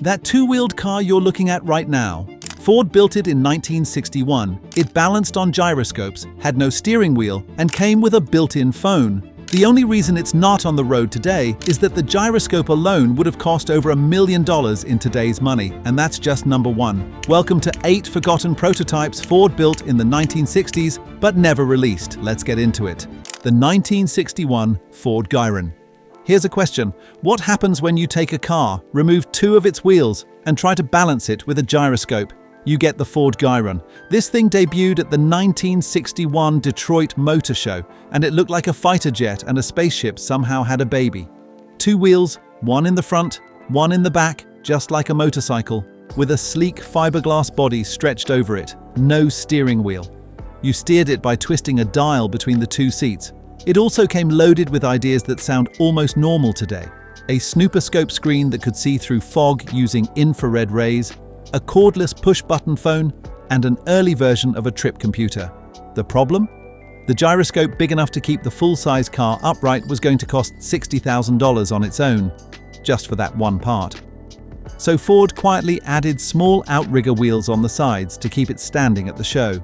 That two-wheeled car you're looking at right now. Ford built it in 1961. It balanced on gyroscopes, had no steering wheel, and came with a built-in phone. The only reason it's not on the road today is that the gyroscope alone would have cost over $1 million in today's money, and that's just number one. Welcome to 8 forgotten prototypes Ford built in the 1960s, but never released. Let's get into it. The 1961 Ford Gyron. Here's a question. What happens when you take a car, remove 2 of its wheels, and try to balance it with a gyroscope? You get the Ford Gyron. This thing debuted at the 1961 Detroit Motor Show, and it looked like a fighter jet and a spaceship somehow had a baby. 2 wheels, one in the front, one in the back, just like a motorcycle, with a sleek fiberglass body stretched over it, no steering wheel. You steered it by twisting a dial between the 2 seats. It also came loaded with ideas that sound almost normal today. A snooposcope screen that could see through fog using infrared rays, a cordless push-button phone, and an early version of a trip computer. The problem? The gyroscope big enough to keep the full-size car upright was going to cost $60,000 on its own, just for that one part. So Ford quietly added small outrigger wheels on the sides to keep it standing at the show.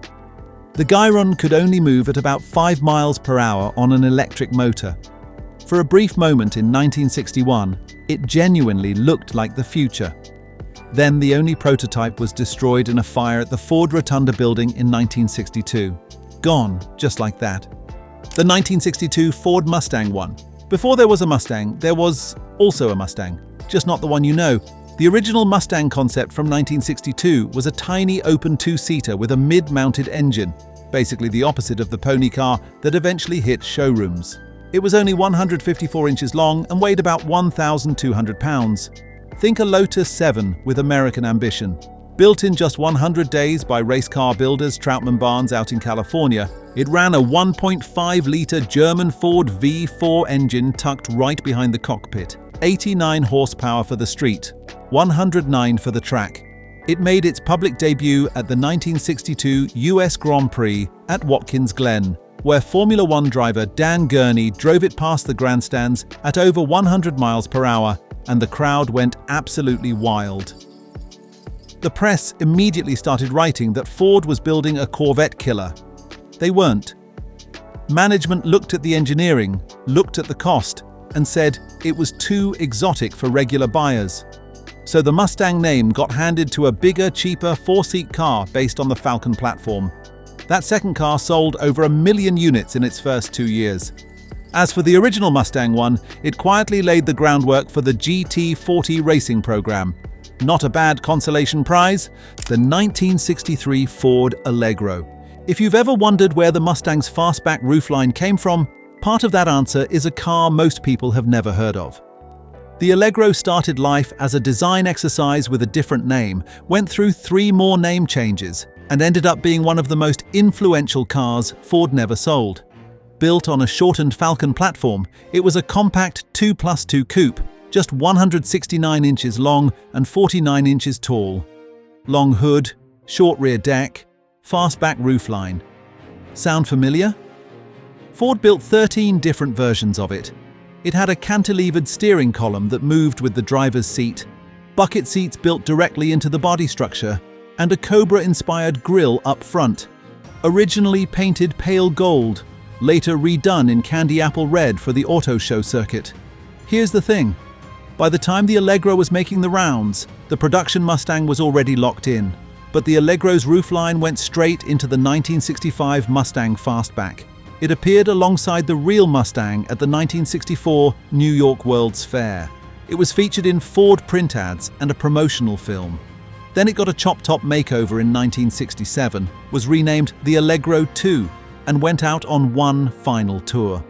The Gyron could only move at about 5 miles per hour on an electric motor. For a brief moment in 1961, it genuinely looked like the future. Then the only prototype was destroyed in a fire at the Ford Rotunda building in 1962. Gone, just like that. The 1962 Ford Mustang won. Before there was a Mustang, there was also a Mustang, just not the one you know. The original Mustang concept from 1962 was a tiny open 2-seater with a mid-mounted engine, basically the opposite of the pony car that eventually hit showrooms. It was only 154 inches long and weighed about 1,200 pounds. Think a Lotus 7 with American ambition. Built in just 100 days by race car builders Troutman Barnes out in California, it ran a 1.5-litre German Ford V4 engine tucked right behind the cockpit. 89 horsepower for the street, 109 for the track. It made its public debut at the 1962 US Grand Prix at Watkins Glen, where Formula One driver Dan Gurney drove it past the grandstands at over 100 miles per hour, and the crowd went absolutely wild. The press immediately started writing that Ford was building a Corvette killer. They weren't. Management looked at the engineering, looked at the cost, and said it was too exotic for regular buyers. So the Mustang name got handed to a bigger, cheaper 4-seat car based on the Falcon platform. That second car sold over 1 million units in its first 2 years. As for the original Mustang one, it quietly laid the groundwork for the GT40 racing program. Not a bad consolation prize, the 1963 Ford Allegro. If you've ever wondered where the Mustang's fastback roofline came from, part of that answer is a car most people have never heard of. The Allegro started life as a design exercise with a different name, went through 3 more name changes, and ended up being one of the most influential cars Ford never sold. Built on a shortened Falcon platform, it was a compact 2+2 coupe, just 169 inches long and 49 inches tall. Long hood, short rear deck, fastback roofline. Sound familiar? Ford built 13 different versions of it. It had a cantilevered steering column that moved with the driver's seat, bucket seats built directly into the body structure, and a Cobra-inspired grille up front. Originally painted pale gold, later redone in candy apple red for the auto show circuit. Here's the thing. By the time the Allegro was making the rounds, the production Mustang was already locked in, but the Allegro's roofline went straight into the 1965 Mustang Fastback. It appeared alongside the real Mustang at the 1964 New York World's Fair. It was featured in Ford print ads and a promotional film. Then it got a chop-top makeover in 1967, was renamed the Allegro II, and went out on one final tour.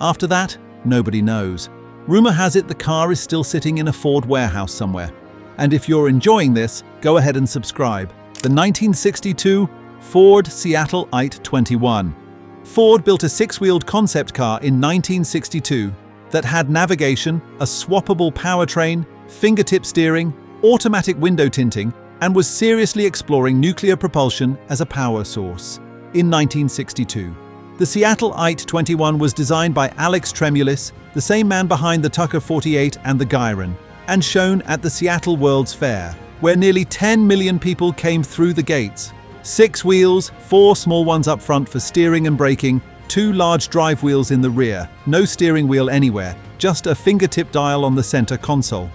After that, nobody knows. Rumor has it the car is still sitting in a Ford warehouse somewhere. And if you're enjoying this, go ahead and subscribe. The 1962 Ford Seattle-ite XXI. Ford built a 6-wheeled concept car in 1962 that had navigation, a swappable powertrain, fingertip steering, automatic window tinting, and was seriously exploring nuclear propulsion as a power source. In 1962, the Seattle-ite XXI was designed by Alex Tremulis, the same man behind the Tucker 48 and the Gyron. and shown at the Seattle World's Fair, where nearly 10 million people came through the gates. 6 wheels, 4 small ones up front for steering and braking, 2 large drive wheels in the rear, no steering wheel anywhere, just a fingertip dial on the center console.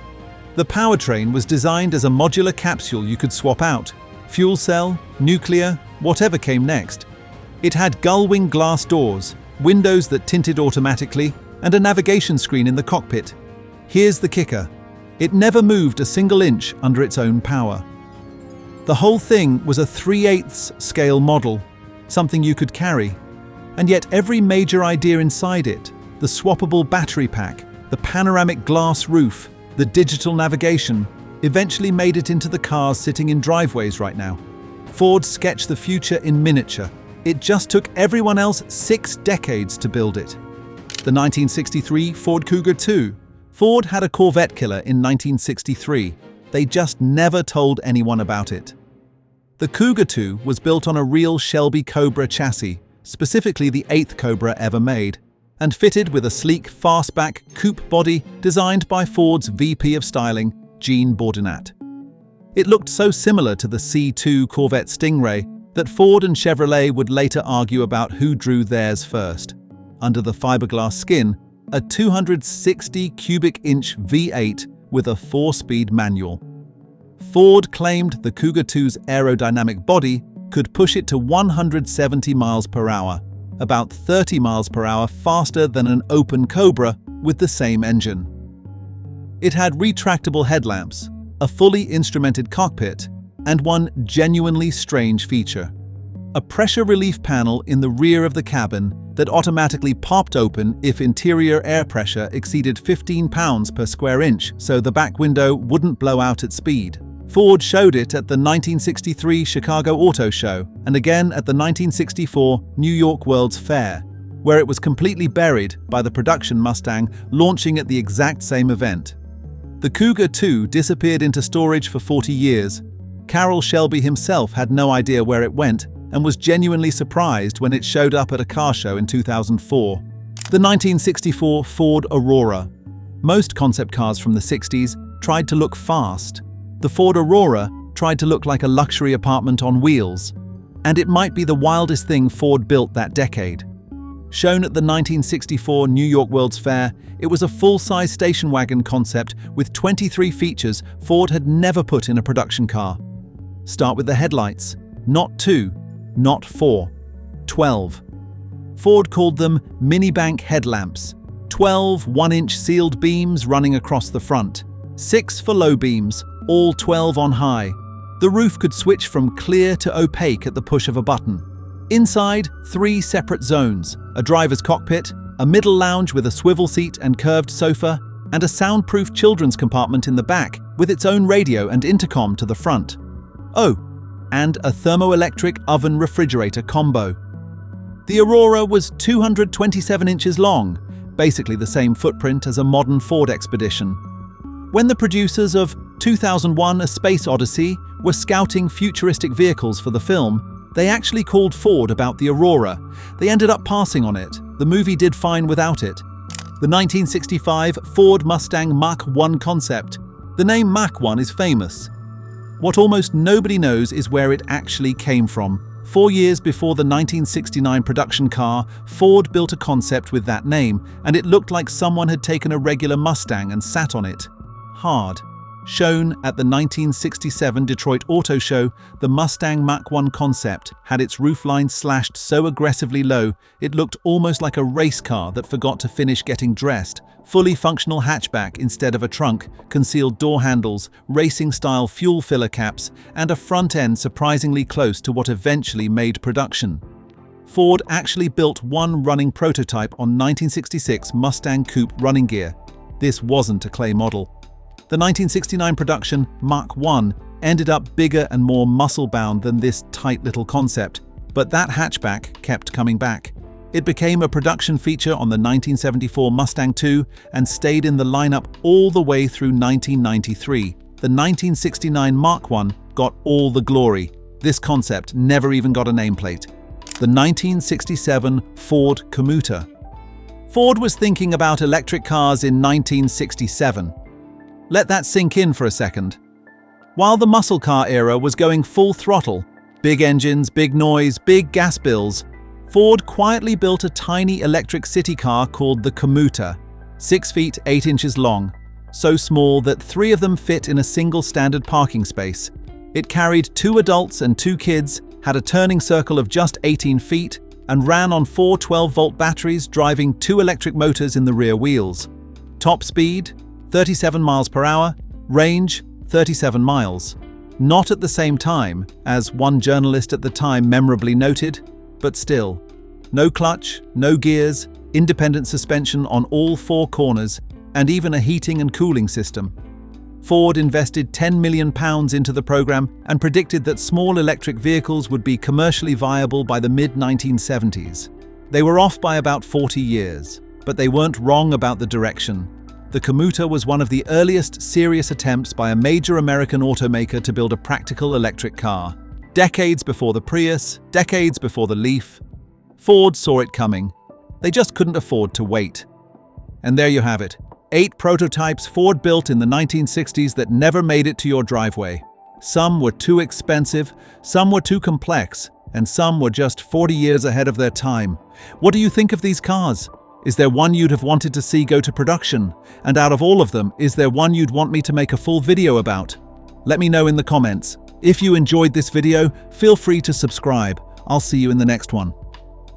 The powertrain was designed as a modular capsule you could swap out. Fuel cell, nuclear, whatever came next. It had gull-wing glass doors, windows that tinted automatically, and a navigation screen in the cockpit. Here's the kicker. It never moved a single inch under its own power. The whole thing was a 3/8 scale model, something you could carry. And yet every major idea inside it, the swappable battery pack, the panoramic glass roof, the digital navigation, eventually made it into the cars sitting in driveways right now. Ford sketched the future in miniature. It just took everyone else 6 decades to build it. The 1963 Ford Cougar II. Ford had a Corvette killer in 1963. They just never told anyone about it. The Cougar II was built on a real Shelby Cobra chassis, specifically the 8th Cobra ever made, and fitted with a sleek fastback coupe body designed by Ford's VP of Styling, Gene Bourdonnat. It looked so similar to the C2 Corvette Stingray that Ford and Chevrolet would later argue about who drew theirs first. Under the fiberglass skin, a 260 cubic inch V8 with a 4-speed manual. Ford claimed the Cougar II's aerodynamic body could push it to 170 miles per hour, about 30 miles per hour faster than an open Cobra with the same engine. It had retractable headlamps, a fully instrumented cockpit, and one genuinely strange feature: a pressure relief panel in the rear of the cabin that automatically popped open if interior air pressure exceeded 15 pounds per square inch, so the back window wouldn't blow out at speed. Ford showed it at the 1963 Chicago Auto Show and again at the 1964 New York World's Fair, where it was completely buried by the production Mustang launching at the exact same event. The Cougar II disappeared into storage for 40 years. Carroll Shelby himself had no idea where it went and was genuinely surprised when it showed up at a car show in 2004. The 1964 Ford Aurora. Most concept cars from the 60s tried to look fast. The Ford Aurora tried to look like a luxury apartment on wheels. And it might be the wildest thing Ford built that decade. Shown at the 1964 New York World's Fair, it was a full-size station wagon concept with 23 features Ford had never put in a production car. Start with the headlights. Not 2, not 4, 12. Ford called them mini-bank headlamps. 12 1-inch sealed beams running across the front. 6 for low beams, all 12 on high. The roof could switch from clear to opaque at the push of a button. Inside, 3 separate zones: a driver's cockpit, a middle lounge with a swivel seat and curved sofa, and a soundproof children's compartment in the back with its own radio and intercom to the front. Oh, and a thermoelectric oven refrigerator combo. The Aurora was 227 inches long, basically the same footprint as a modern Ford Expedition. When the producers of 2001: A Space Odyssey were scouting futuristic vehicles for the film, they actually called Ford about the Aurora. They ended up passing on it. The movie did fine without it. The 1965 Ford Mustang Mach 1 concept. The name Mach 1 is famous. What almost nobody knows is where it actually came from. 4 years before the 1969 production car, Ford built a concept with that name, and it looked like someone had taken a regular Mustang and sat on it. Hard. Shown at the 1967 Detroit Auto Show, the Mustang Mach 1 concept had its roofline slashed so aggressively low it looked almost like a race car that forgot to finish getting dressed. Fully functional hatchback instead of a trunk, concealed door handles, racing-style fuel filler caps, and a front end surprisingly close to what eventually made production. Ford actually built one running prototype on 1966 Mustang Coupe running gear. This wasn't a clay model. The 1969 production Mach 1 ended up bigger and more muscle-bound than this tight little concept, but that hatchback kept coming back. It became a production feature on the 1974 Mustang II and stayed in the lineup all the way through 1993. The 1969 Mach 1 got all the glory. This concept never even got a nameplate. The 1967 Ford Comuta. Ford was thinking about electric cars in 1967. Let that sink in for a second. While the muscle car era was going full throttle, big engines, big noise, big gas bills, Ford quietly built a tiny electric city car called the Comuta, 6 feet 8 inches long, so small that 3 of them fit in a single standard parking space. It carried 2 adults and 2 kids, had a turning circle of just 18 feet, and ran on 4 12-volt batteries driving 2 electric motors in the rear wheels. Top speed, 37 miles per hour, range, 37 miles. Not at the same time, as one journalist at the time memorably noted, but still. No clutch, no gears, independent suspension on all 4 corners, and even a heating and cooling system. Ford invested £10 million into the program and predicted that small electric vehicles would be commercially viable by the mid-1970s. They were off by about 40 years, but they weren't wrong about the direction. The Comuta was one of the earliest serious attempts by a major American automaker to build a practical electric car. Decades before the Prius, decades before the Leaf, Ford saw it coming. They just couldn't afford to wait. And there you have it. 8 prototypes Ford built in the 1960s that never made it to your driveway. Some were too expensive, some were too complex, and some were just 40 years ahead of their time. What do you think of these cars? Is there one you'd have wanted to see go to production? And out of all of them, is there one you'd want me to make a full video about? Let me know in the comments. If you enjoyed this video, feel free to subscribe. I'll see you in the next one.